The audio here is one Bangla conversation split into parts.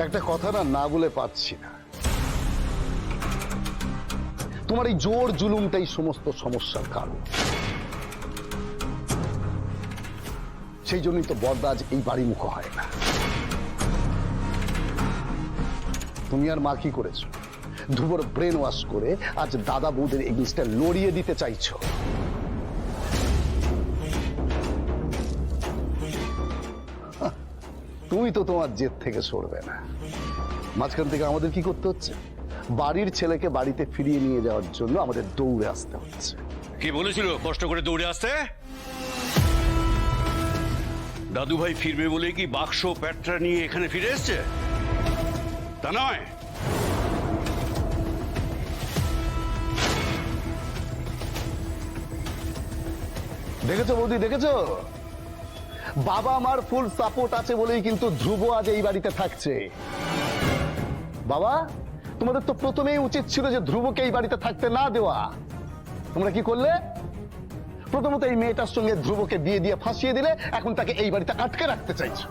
একটা কথা না বলে পারছি না। তোমার এই জোর জুলুমটাই সমস্ত সমস্যার কারণ। সেই জন্যই তো বড়দা আজ এই বাড়ি মুখ হয় না। তুমি আর মা কি করেছো? ধ্রুবর ব্রেন ওয়াশ করে আজ দাদা বৌদের এগেইনস্টে লড়িয়ে দিতে চাইছো। তুমি তো তোমার জেদ থেকে সরবে না। মাঝখান থেকে আমাদের কি করতে হচ্ছে? বাড়ির ছেলেকে বাড়িতে ফিরিয়ে নিয়ে যাওয়ার জন্য আমাদের দৌড়ে আসতে হচ্ছে। কি বলেছিল কষ্ট করে দৌড়ে আসতে? দাদু ভাই ফিরবে বলে কি বাক্স প্যাটরা নিয়ে এখানে ফিরে এসছে? তা নয়। দেখেছো বৌদি, দেখেছো? বাবা মার ফুল সাপোর্ট আছে বলেই কিন্তু ধ্রুব আজ এই বাড়িতে থাকছে। বাবা, তোমাদের তো প্রথমেই উচিত ছিল যে ধ্রুবকে এই বাড়িতে থাকতে না দেওয়া। তোমরা কি করলে? প্রথমত এই মেয়েটার সঙ্গে ধ্রুবকে বিয়ে দিয়ে ফাঁসিয়ে দিলে, এখন তাকে এই বাড়িতে আটকে রাখতে চাইছো।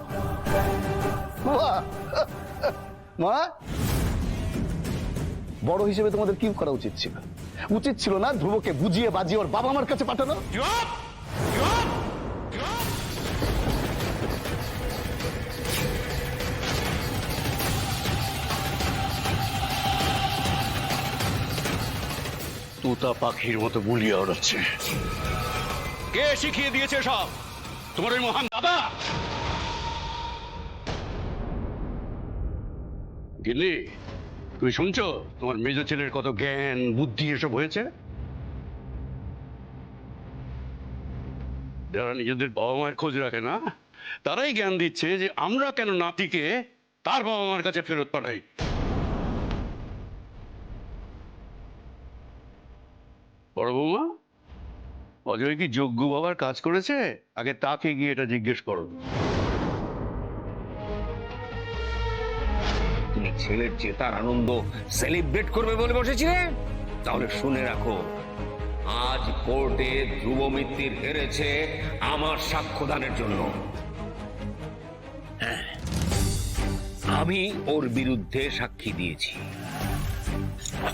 মা, বড় হিসেবে তোমাদের কি করা উচিত ছিল? উচিত ছিল না ধ্রুবকে বুঝিয়ে বাজিয়ে ওর বাবা মার কাছে পাঠানো? তোতা পাখির মতো বুলিয়ে ওড়াচ্ছে। কে শিখিয়ে দিয়েছে সব? তোমার ওই মহান দাদা? গিন্নি, তুমি শুনছো তোমার মেজ ছেলের কত জ্ঞান বুদ্ধি এসব হয়েছে? যারা নিজেদের বাবা মায়ের খোঁজ রাখে না, তারাই জ্ঞান দিচ্ছে যে আমরা কেন নাতিকে তার বাবা মার কাছে ফেরত পাঠাই। বড় বৌমা, অজয় কি যোগ্য বাবার কাজ করেছে? আগে তাকে গিয়ে এটা জিজ্ঞেস করো। তুমি ছেলের জেতার আনন্দ সেলিব্রেট করবে বলে বসেছিলে? তাহলে শুনে রাখো, আজ কোর্টে ধ্রুব মিত্তির হেরেছে আমার সাক্ষ্যদানের জন্য। হ্যাঁ, আমি ওর বিরুদ্ধে সাক্ষী দিয়েছি।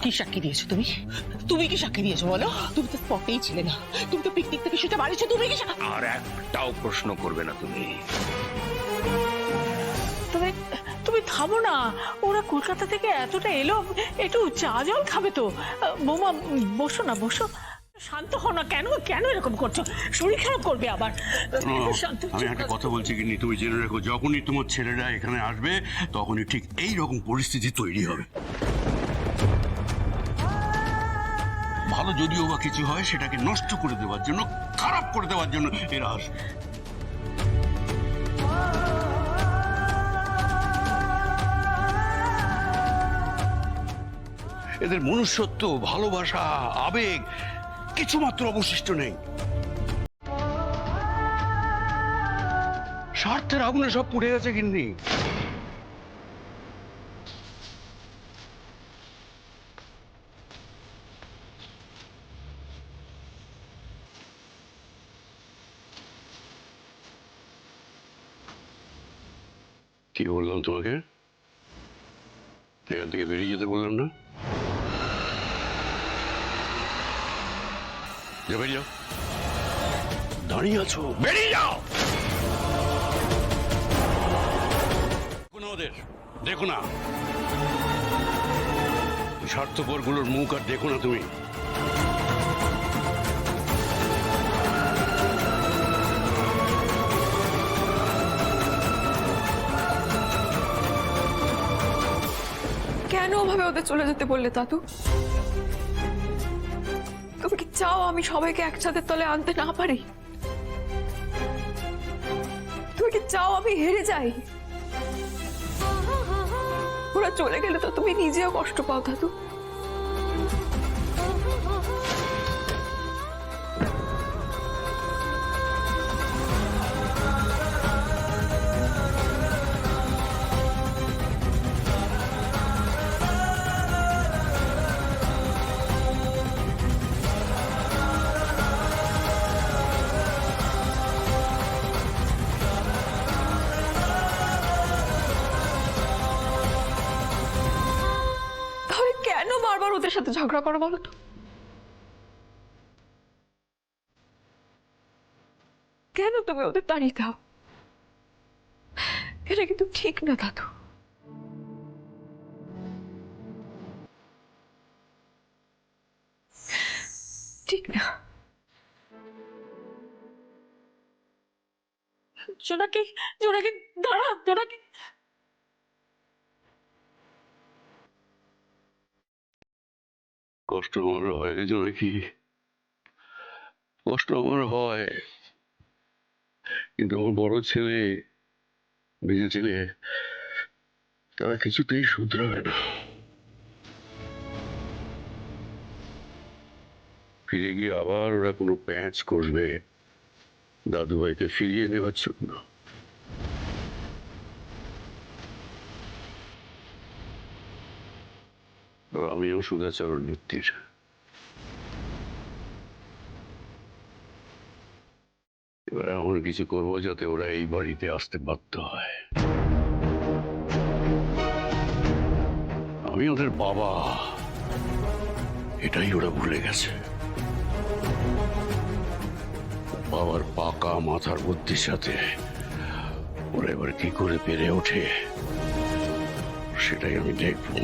কি সাক্ষী দিয়েছো তুমি? তুমি কি সাক্ষী দিয়েছো বলো? তুমি তো স্পটেই ছিলে না, তুমি তো পিকনিক থেকে সেটা বাড়িছো। তুমি কি আর একটাও প্রশ্ন করবে না তুমি। তুমি তুমি থামো না। ওরা কলকাতা থেকে এতটা এলো, একটু চা জল খাবে তো। বৌমা বসো না, বসো। শান্ত হও না। কেন কেন এরকম করছো? শরীর খারাপ করবে আবার। আমি একটা কথা বলছি কিন্তু তুমি জেনে রাখো, যখনই তোমার ছেলেরা এখানে আসবে তখনই ঠিক এই রকম পরিস্থিতি তৈরি হবে। ভালো যদিও বা কিছু হয়, সেটাকে নষ্ট করে দেওয়ার জন্য, খারাপ করে দেওয়ার জন্য এরা আসবে। এদের মনুষ্যত্ব, ভালোবাসা, আবেগ কিছু মাত্র অবশিষ্ট নেই। স্বার্থের আগুনে সব পুড়ে গেছে। গিন্নি, কি বললাম তোমাকে? এখান থেকে বেরিয়ে যেতে বললাম না? বেরিয়ে যাও। দাঁড়িয়ে আছো, বেরিয়ে যাও। ওদের দেখো না, স্বার্থপর গুলোর মুখ আর দেখো না তুমি। কেন ওভাবে ওদের চলে যেতে বললে দাদু? তুমি কি চাও আমি সবাইকে একসাথে তলে আনতে না পারি? তুমি কি চাও আমি হেরে যাই? ওরা চলে গেলে তো তুমি নিজেও কষ্ট পাও দাদু। বারবার ওদের সাথে ঝগড়া করো বলো তো? কেন তুমি ওদের তাড়িয়ে দাও? এটা কিন্তু ঠিক না দাদু। ঠিক না। জোনাকি, জোনাকি, দাঁড়া, জোনাকি। কষ্ট আমার হয় এই জন্য কি, কষ্ট আমার হয়, কিন্তু আমার বড় ছেলে, মেজো ছেলে, তারা কিছুতেই শুধরাবে না। ফিরে গিয়ে আবার ওরা কোনো প্যাঁচ করবে দাদু ভাইকে ফিরিয়ে নেওয়ার জন্য। আমিও সুধাচরণ নেত্রীর এবার এমন কিছু করবো যাতে ওরা এই বাড়িতে আসতে বাধ্য হয়। আমি ওদের বাবা, এটাই ওরা ভুলে গেছে। বাবার পাকা মাথার বুদ্ধির সাথে ওরা এবার কি করে পেরে ওঠে সেটাই আমি দেখবো।